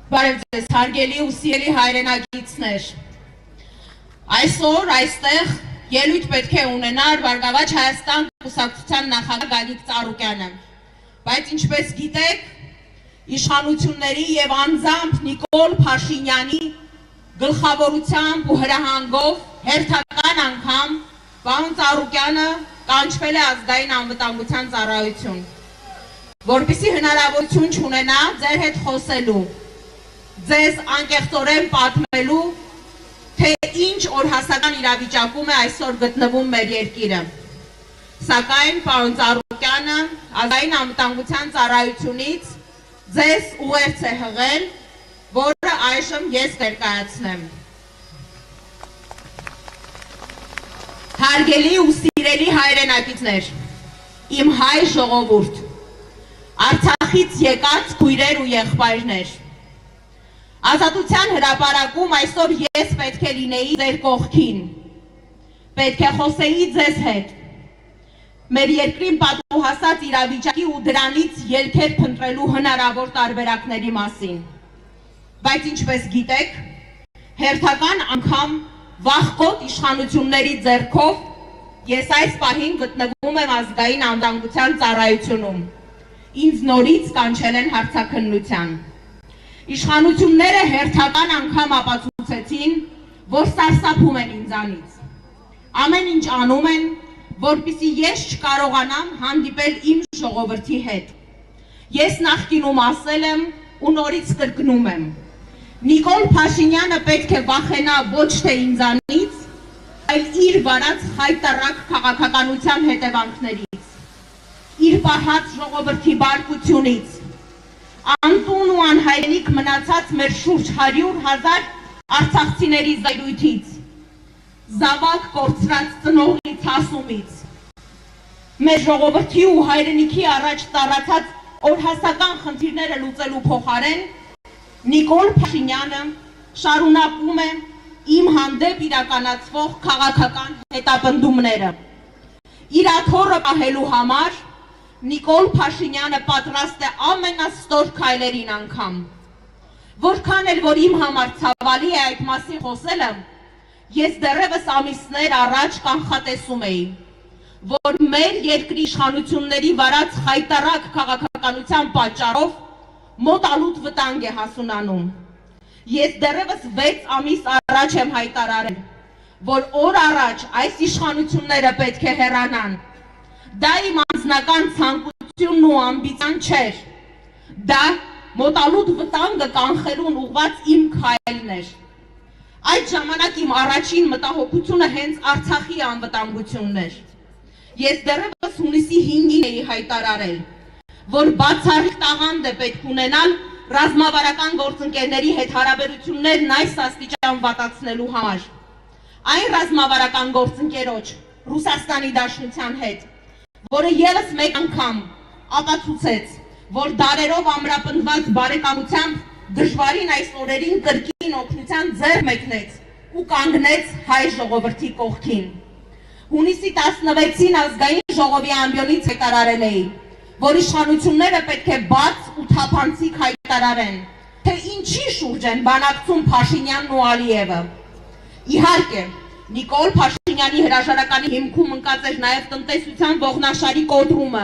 Բարև ձեզ, հարգելի ու սիրելի հայրենագիտներ։ Այսօր այստեղ ելույթ պետք է ունենար Բարգավաճ Հայաստան կուսակցության նախագահ Գագիկ Ծառուկյանը, բայց ինչպես գիտեք, իշխանությունների եւ անձամբ Նիկոլ Փաշինյանի գլխավորությամբ ու հրահանգով հերթական անգամ պարոն Ծառուկյանը կանչվել է ազգային անվտանգության ծառայություն, որպեսզի հնարավորություն չունենա ձեր հետ խոսելու, ձեզ անկեղծորեն պատմելու, թե ինչ օրհասական իրավիճակում է այսօր գտնվում մեր երկիրը։ Սակայն պարոն Ծառուկյանը ազգային անվտանգության ծառայությունից ձեզ ուղերձ է հղել, որը այժմ ես ներկայացնեմ։ Հարգելի ու սիրելի հայրենակիցներ, իմ հայ ժողովուրդ, Արցախից եկած քույրեր ու եղբայրներ, Ազատության հրապարակում այսօր ես պետք է լինեի ձեր կողքին, պետք է խոսեի ձեզ հետ, մեր երկրին պատուհասած իրավիճակի ու դրանից ելքեր փնտրելու հնարավոր տարբերակների մասին, բայց ինչպես գիտեք, հերթական անգամ վախկոտ իշխանությունների ձեռքով ես այս պահին գտնվում եմ ազգային անվտանգության ծառայությունում, ինձ նորից կանչել են հարցաքննության։ Իշխանությունները հերթական անգամ ապացուցեցին, որ սարսափում են ինձանից։ Ամեն ինչ անում են, որպեսզի ես չկարողանամ հանդիպել իմ ժողովրդի հետ։ Ես նախկինում ասել եմ ու նորից կրկնում եմ։ Նիկոլ Փաշինյանը պետք է վախենա ոչ թե ինձանից, այլ իր վարած խայտառակ քաղաքականության հետևանքներից, իր պահած ժողովրդի բարկությունից, անտուն ու անհայրենիք մնացած մեր շուրջ 100,000 արցախցիների զայրույթից, զավակ կորցրած ծնողից հասումից, մեր ժողովրդի ու հայրենիքի առաջ ծառացած օրհասական խնդիրները լուծելու փոխարեն Նիկոլ Փաշինյանը շարունակում է իմ հանդեպ իրականացվող քաղաքական հետապնդումները։ Իր աթոռը պահելու համար Նիկոլ Փաշինյանը պատրաստ է ամենաստոր քայլերին անգամ։ Որքան էլ որ իմ համար ցավալի է այդ մասին խոսելը, ես դեռևս ամիսներ առաջ կանխատեսում էի, որ մեր երկրի իշխանությունների վարած խայտառակ քաղաքականության պատճառով մոտալուտ վտանգ է հասունանում։ Ես դեռևս 6 ամիս առաջ եմ հայտարարել, որ օր առաջ այս իշխանությունները պետք է հեռանան։ Դա իմ անձնական ցանկությունն ու ամբիցիան չէր, դա մոտալուտ վտանգը կանխելուն ուղղված իմ քայլն էր։ Այդ ժամանակ իմ առաջին մտահոգությունը հենց Արցախի անվտանգությունն էր։ Ես դեռևս հունիսի 5-ին էի հայտարարել, որ բացառիկ տաղանդ է պետք ունենալ ռազմավարական գործընկերների հետ հարաբերություններն այս աստիճան վատացնելու համար։ Այն ռազմավարական գործընկերոջ Ռուսաստանի Դաշնության հետ, որը ևս մեկ անգամ ապացուցեց, որ դարերով ամրապնդված բարեկամությամբ դժվարին այս օրերին կրկին օգնության ձեռ մեկնեց ու կանգնեց հայ ժողովրդի կողքին։ Հունիսի 16-ին ազգային ժողովի ամբիոնից հայտարարել էի, որ իշխանությունները պետք է բաց ու թափանցիկ հայտարարեն, թե ինչի շուրջ են բանակցում Փաշինյանն ու Ալիևը։ Իհարկե, Նիկոլ Փաշինյանի հրաժարականի հիմքում ընկած էր նաև տնտեսության ողնաշարի կոտրումը,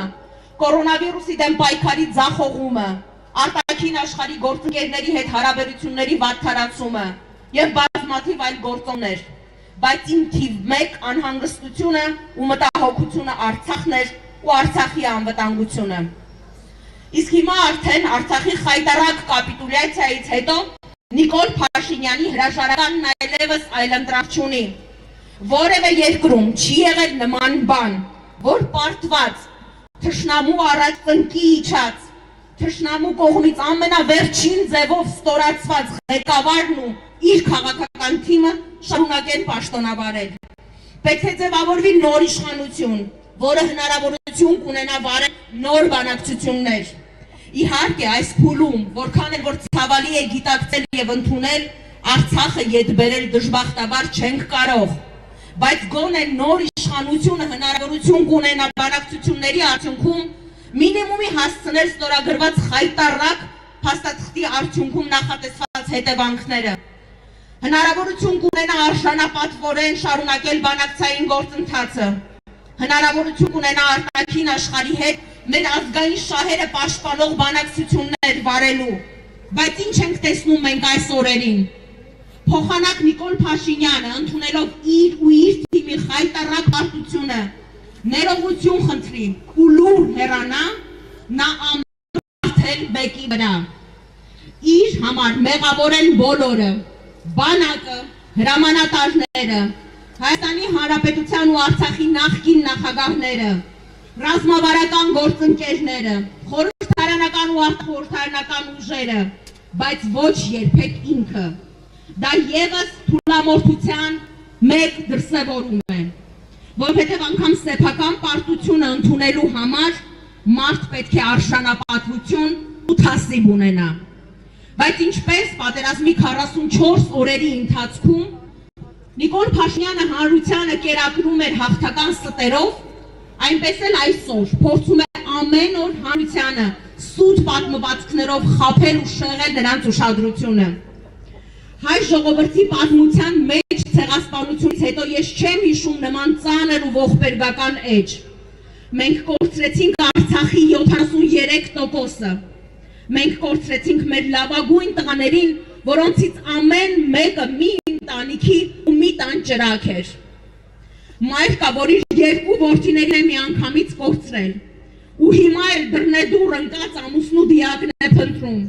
կորոնավիրուսի դեմ պայքարի ձախողումը, արտաքին աշխարհի գործընկերների հետ հարաբերությունների վատթարացումը եւ բազմաթիվ այլ գործոններ, բայց իմ թիվ 1 անհանգստությունը ու մտահոգությունը Արցախն էր ու Արցախի անվտանգությունը։ Իսկ հիմա արդեն Արցախի խայտառակ կապիտուլյացիայից հետո Նիկոլ Փաշինյանի հրաժարականն այլևս այլընտրանք չունի։ Որևէ երկրում չի եղել նման բան, որ պարտված, թշնամու առաջ ծնկի իջած, թշնամու կողմից ամենավերջին ձևով ստորացված ղեկավարն ու իր քաղաքական թիմը շարունակեն պաշտոնավարել։ Պետք է ձևավորվի նոր իշխանություն, որը հնարավորություն կունենա վարել նոր բանակցություններ։ Իհարկե, այս փուլում, որքան էլ որ ցավալի է գիտակցել եւ ընդունել, Արցախը ետ բերել դժբախտաբար չենք կարող, բայց գոնե նոր իշխանությունը հնարավորություն կունենա բանակցությունների արդյունքում մինիմումի հասցնել ստորագրված խայտառակ փաստաթղթի արդյունքում նախատեսված հետևանքները։ Հնարավորություն կունենա արժանապատվորեն շարունակել բանակցային գործընթացը։ Հնարավորություն կունենա արտաքին աշխարհի հետ մեր ազգային շահերը պաշտպանող բանակցություններ վարելու։ Բայց ինչ ենք տեսնում մենք այս օրերին։ Փոխանակ Նիկոլ Փաշինյանը ընդունելով իր ու իր թիմի խայտառակ պարտությունը ներողություն խնդրի ու լուր հեռանա, նա ամեն բեկի վրա։ Իր համար մեղավոր են բոլորը, բանակը, հրամանատարները, Հայաստանի Հանրապետության ու Արցախի նախկին նախագահները, ռազմավարական գործընկերները, խորհրդարանական ու արտխորհրդարանական ուժերը, բայց ոչ երբեք ինքը։ Դա ևս թուլամորթության մեկ դրսևորում է, որովհետև անգամ սեփական պարտությունը ընդունելու համար մարդ պետք է արժանապատվություն ու թասիբ ունենա։ Բայց ինչպես պատերազմի 44 օրերի ընթացքում Նիկոլ Փաշինյանը հանրությանը կերակրում էր հաղթական ստերով, այնպես էլ այսօր փորձում է ամեն օր հանրությանը սուտ պատմվածքներով խաբել ու շեղել նրանց ուշադրությունը։ Հայ ժողովրդի պատմության մեջ ցեղասպանությունից հետո ես չեմ հիշում նման ծանր ու ողբերգական էջ։ Մենք կորցրեցինք Արցախի 73%-ը։ Մենք կորցրեցինք մեր լավագույն տղաներին, որոնցից ամեն մեկը մի ընտանիքի ու մի տան ճրագ էր։ Մայր կա, որ իր երկու որդիներին է միանգամից կորցրել, ու հիմա էլ դռնեդուռ ընկած ամուսնու դիակն է փնտրում։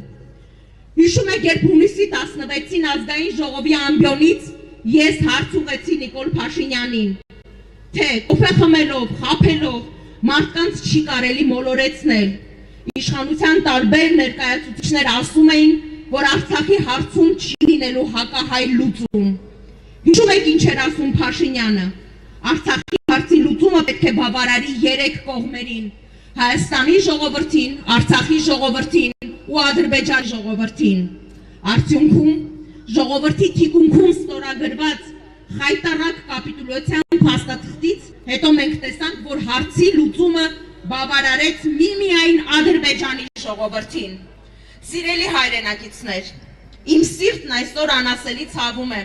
Հիշում եք, երբ հունիսի 16-ին ազգային ժողովի ամբիոնից ես հարց ուղղեցի Նիկոլ Փաշինյանին, թե կոֆե խմելով, խաբելով մարդկանց չի կարելի մոլորեցնել։ Իշխանության տարբեր ներկայացուցիչներ ասում էին, որ Արցախի հարցում չի լինելու հակահայ լուծում։ Հիշում եք ինչ էր ասում Փաշինյանը։ Արցախի հարցի լուծումը պետք է բավարարի 3 կողմերին՝ Հայաստանի ժողովրդին, Արցախի ժողովրդին ու Ադրբեջանի ժողովրդին։ Արդյունքում ժողովրդի թիկունքում ստորագրված խայտառակ կապիտուլյացիան փաստաթղթից հետո մենք տեսանք, որ հարցի լուծումը բավարարեց միմիայն Ադրբեջանի ժողովրդին։ Սիրելի հայրենակիցներ, իմ սիրտն այսօր անասելի ցավում է,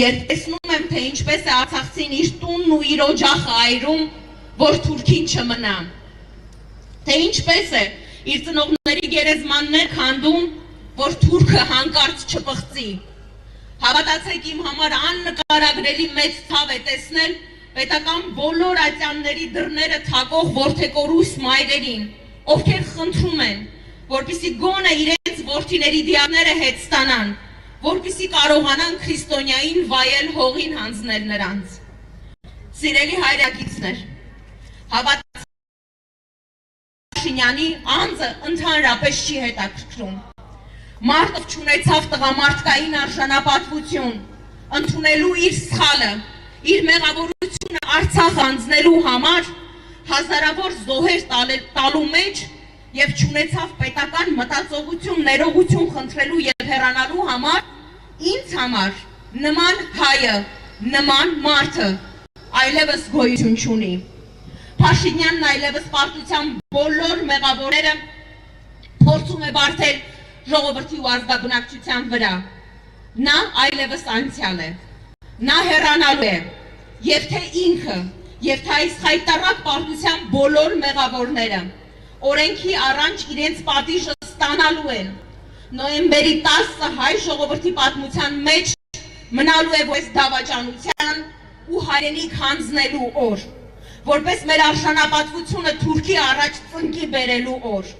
երբ տեսնում եմ, թե ինչպես է արցախցին իր տունն ու իր օջախը այրում, որ թուրքին չմնա, թե ինչպես է իր ծնողների գերեզմաններ քանդում, որ թուրքը հանկարծ չպղծի։ Հավատացեք, իմ համար աննկարագրելի մեծ ցավ է տեսնել պետական բոլոր ատյանների դռները թակող որդեկորույս մայրերին, ովքեր խնդրում են, որպեսզի գոնե իրենց որդիների դիակները հետ ստանան, որպեսզի կարողանան քրիստոնյային վայել հողին հանձնել նրանց։ Սիրելի հայրենակիցներ, հավատացեք, Փաշինյանի անձը ընդհանրապես չի հետաքրքրում։ Մարդը չունեցավ տղամարդկային արժանապատվություն, ընդունելու իր սխալը, իր մեղավորությունը Արցախ անձնելու համար հազարավոր զոհեր տալու մեջ եւ չունեցավ պետական մտածողություն, ներողություն խնդրելու եւ հեռանալու համար, ինձ համար նման հայը, նման մարդը այլևս գոյություն չունի։ Փաշինյանն այլևս պարտության բոլոր մեղավորները փորձում է բարթել ժողովրդի ու ազգաբնակչության վրա։ Նա այլևս անցյալ է։ Նա հեռանալու է, եւ թե ինքը, եւ թե այս խայտառակ պարտության բոլոր մեղավորները օրենքի առաջ իրենց պատիժը ստանալու են։ Նոյեմբերի 10-ը հայ ժողովրդի պատմության մեջ մնալու է որպես դավաճանության ու հայրենիք հանձնելու օր, որպես մեր արժանապատվությունը թուրքի առաջ ծնկի բերելու օր։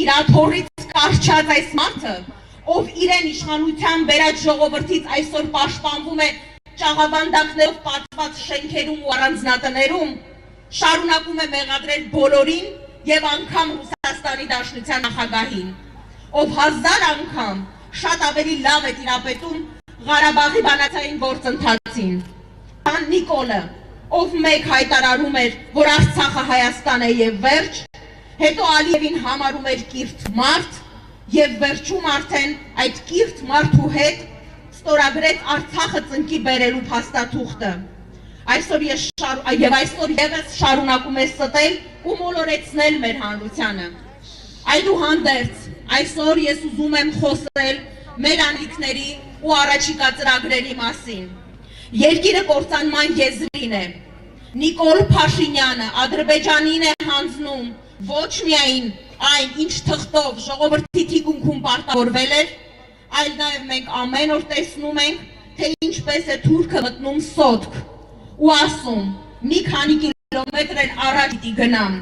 Իր աթոռից կարճած այս մարդը, ով իրեն իշխանության բերած ժողովրդից այսօր պաշտպանվում է ճաղավանդակներով պատված շենքերում ու առանձնատներում, շարունակում է մեղադրել բոլորին եւ անգամ Ռուսաստանի Դաշնության նախագահին, ով 1000 անգամ շատ ավելի լավ է տիրապետում Ղարաբաղի բանակցային գործընթացին։ Ան Նիկոլը, ով մեկ հայտարարում էր, որ Արցախը Հայաստան է եւ վերջ, հետո Ալիևին համարում էր կիրթ մարդ եւ վերջում արդեն այդ կիրթ մարդու հետ ստորագրեց Արցախը ծնկի բերելու փաստաթուղթը։ Այսօր այսօր եւս շարունակում է ստել ու մոլորեցնել մեր հանրությանը։ Այդուհանդերձ այսօր ես ուզում եմ խոսել մեր անելիքների ու առաջիկա ծրագրերի մասին։ Երկիրը կործանման եզրին է։ Նիկոլ Փաշինյանը Ադրբեջանին է հանձնում ոչ միայն այն, ինչ թղթով ժողովրդի թիկունքում պարտավորվել էր, այլ նաև մենք ամեն օր տեսնում ենք, թե ինչպես է թուրքը մտնում Սոտք ու ասում, մի քանի կիլոմետր էլ առաջ պիտի գնամ։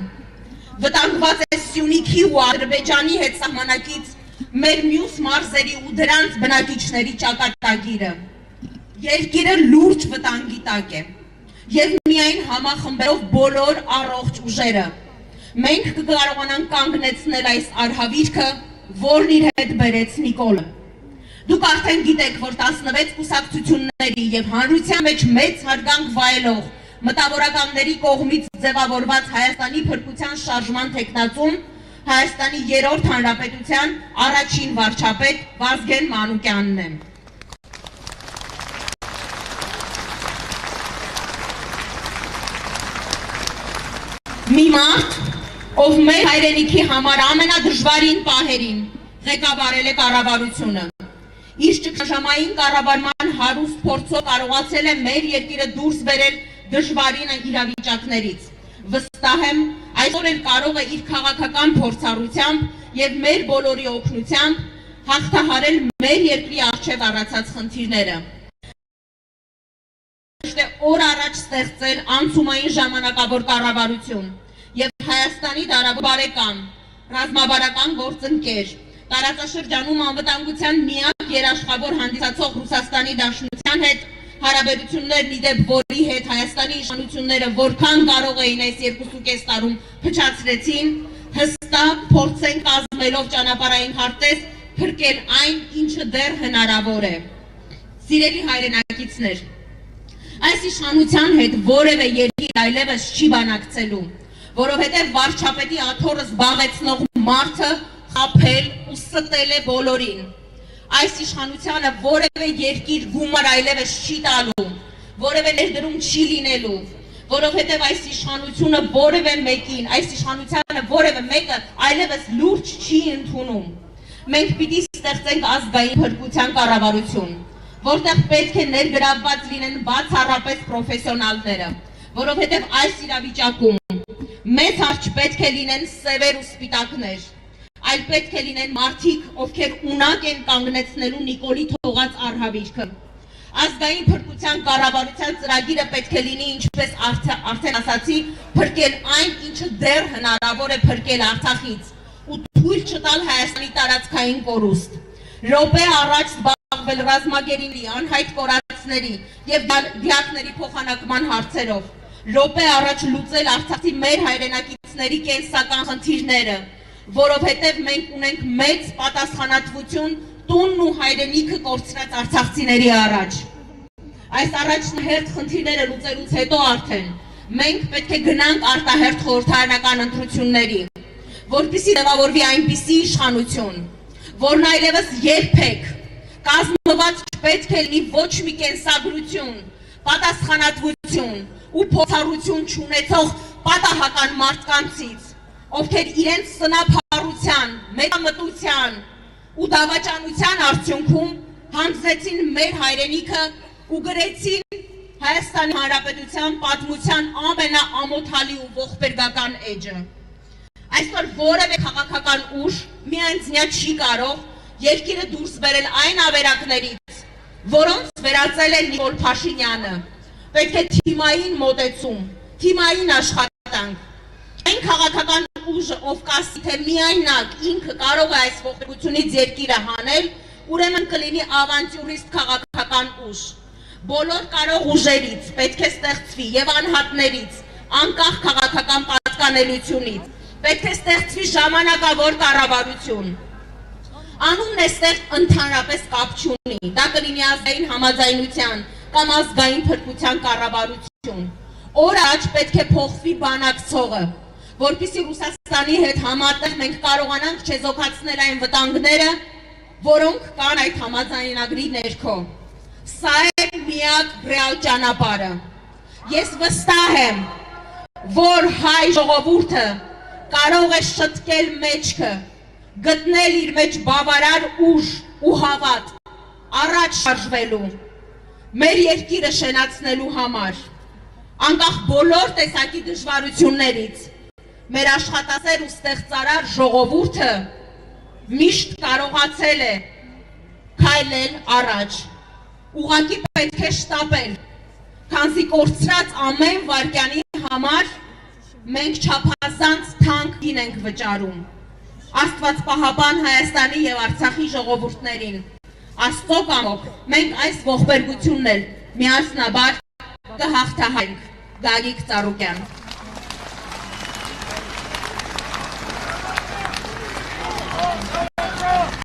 Վտանգված է Սյունիքի ու Ադրբեջանի հետ սահմանակից մեր մյուս մարզերի ու դրանց բնակիչների ճակատագիրը։ Երկիրը լուրջ վտանգի տակ է եւ միայն համախմբելով բոլոր առողջ ուժերը մենք կկարողանանք կանգնեցնել այս արհավիրքը, որն իր հետ բերեց Նիկոլը։ Դուք արդեն գիտեք, որ 16 կուսակցությունների եւ հանրության մեջ մեծ հարգանք վայելող մտավորականների կողմից ձևավորված Հայաստանի փրկության շարժման թեկնածուն Հայաստանի 3-րդ հանրապետության առաջին վարչապետ Վազգեն Մանուկյանն է։ Մի մարդ, ով մեր հայրենիքի համար ամենադժվարին պահերին ղեկավարել է կառավարությունը։ Իր ճգնաժամային կառավարման հարուստ փորձով կարողացել է մեր երկիրը դուրս բերել դժվարին իրավիճակներից։ Վստահ եմ, այսօր էլ կարող է իր քաղաքական փորձառությամբ եւ մեր բոլորի օգնությամբ հաղթահարել մեր երկրի առջև առացած խնդիրները։ Օր առաջ ստեղծել անցումային ժամանակավոր կառավարություն եւ Հայաստանի դարավոր բարեկամ, ռազմավարական գործընկեր, տարածաշրջանում անվտանգության միակ երաշխավոր հանդիսացող Ռուսաստանի Դաշնության հետ հարաբերություններն իդեպ որի հետ Հայաստանի իշխանությունները որքան կարող էին այս 2.5 տարում փչացրեցին, հստակ փորձ են կազմելով ճանապարհային քարտեզ փրկել այն, ինչը դեռ հնարավոր է։ Սիրելի հայրենակիցներ, այս իշխանության հետ որևէ երկիր այլևս չի բանակցելու, որովհետև վարչապետի աթոռը զբաղեցնող մարդը խաբել ու ստել է բոլորին։ Այս իշխանությանը որևէ երկիր գումար այլևս չի տալու, որևէ ներդրում չի լինելու, որովհետև այս իշխանությունը որևէ մեկին, այս իշխանությանը որևէ մեկը այլևս լուրջ չի ընդունում։ Մենք պիտի ստեղծենք ազգային փրկության կառավարություն, որտեղ պետք է ներգրավված լինեն բացառապես պրոֆեսիոնալները, որովհետև այս իրավիճակում մեծ հարց պետք է լինեն սևեր ու սպիտակներ, այլ պետք է լինեն մարդիկ, ովքեր ունակ են կանգնեցնելու Նիկոլի թողած արհավիրքը։ Ազգային փրկության կառավարության ծրագիրը պետք է լինի, ինչպես արդեն ասացի, փրկել այն, ինչը դեռ հնարավոր է փրկել Արցախից ու թույլ չտալ Հայաստանի տարածքային կորուստ։ Րոպե առաջ զբաղվել ռազմագերիների, անհայտ կորածների եւ դիակների փոխանակման հարցերով, րոպե առաջ լուծել Արցախի մեր հայրենակիցների կենսական խնդիրները, որովհետև մենք ունենք մեծ պատասխանատվություն տունն ու հայրենիքը կորցրած արցախցիների առաջ։ Այս առաջնահերթ խնդիրները լուծելուց հետո արդեն մենք պետք է գնանք արտահերթ խորհրդարանական ընտրությունների, որպեսզի ձևավորվի այնպիսի իշխանություն, որն այլևս երբեք կազմված չպետք է լինի ոչ մի կենսագրություն, պատասխանատվություն ու փորձառություն չունեցող պատահական մարդկանցից, ովքեր իրենց սնափառության, մեծամտության ու դավաճանության արդյունքում հանձնեցին մեր հայրենիքը ու գրեցին Հայաստանի Հանրապետության պատմության ամենաամոթալի ու ողբերգական էջը։ Այսօր որևէ քաղաքական ուժ միանձնյա չի կարող երկիրը դուրս բերել այն ավերակներից, որոնց վերածել է Նիկոլ Փաշինյանը։ Պետք է թիմային մոտեցում, թիմային աշխատանք։ Այն քաղաքական ուժը, ով կասի, թե միայնակ ինքը կարող է այս ողբերգությունից երկիրը հանել, ուրեմն կլինի ավանտյուրիստ քաղաքական ուժ։ Բոլոր կարող ուժերից պետք է ստեղծվի եւ անհատներից, անկախ քաղաքական պատկանելությունից, պետք է ստեղծվի ժամանակավոր կառավարություն։ Անունն էստեղ ընդհանրապես կապ չունի, դա կլինի ազգային համաձայնության կամ ազգային փրկության կառավարություն։ Օր առաջ պետք է փոխվի բանակցողը, որպեսզի Ռուսաստանի հետ համատեղ մենք կարողանանք չեզոքացնել այն վտանգները, որոնք կան այդ համաձայնագրի ներքո։ Սա է միակ ռեալ ճանապարհը։ Ես վստահ եմ, որ հայ ժողովուրդը կարող է շտկել մեջքը գտնել իր մեջ բավարար ուժ ու հավատ, առաջ շարժվելու, մեր երկիրը շենացնելու համար, անկախ բոլոր տեսակի դժվարություններից, մեր աշխատասեր ու ստեղծարար ժողովուրդը միշտ կարողացել է քայլել առաջ, ուղղակի պետք է շտապել, քանզի կորցրած ամեն վայրկյանի համար մենք չափազանց թանկ գին ենք վճարում։ Աստված պահապան Հայաստանի եւ Արցախի ժողովուրդներին, Աստծո կամոք մենք այս ողբերգությունն էլ միասնաբար կհաղթահարենք։ Գագիկ Ծառուկյան։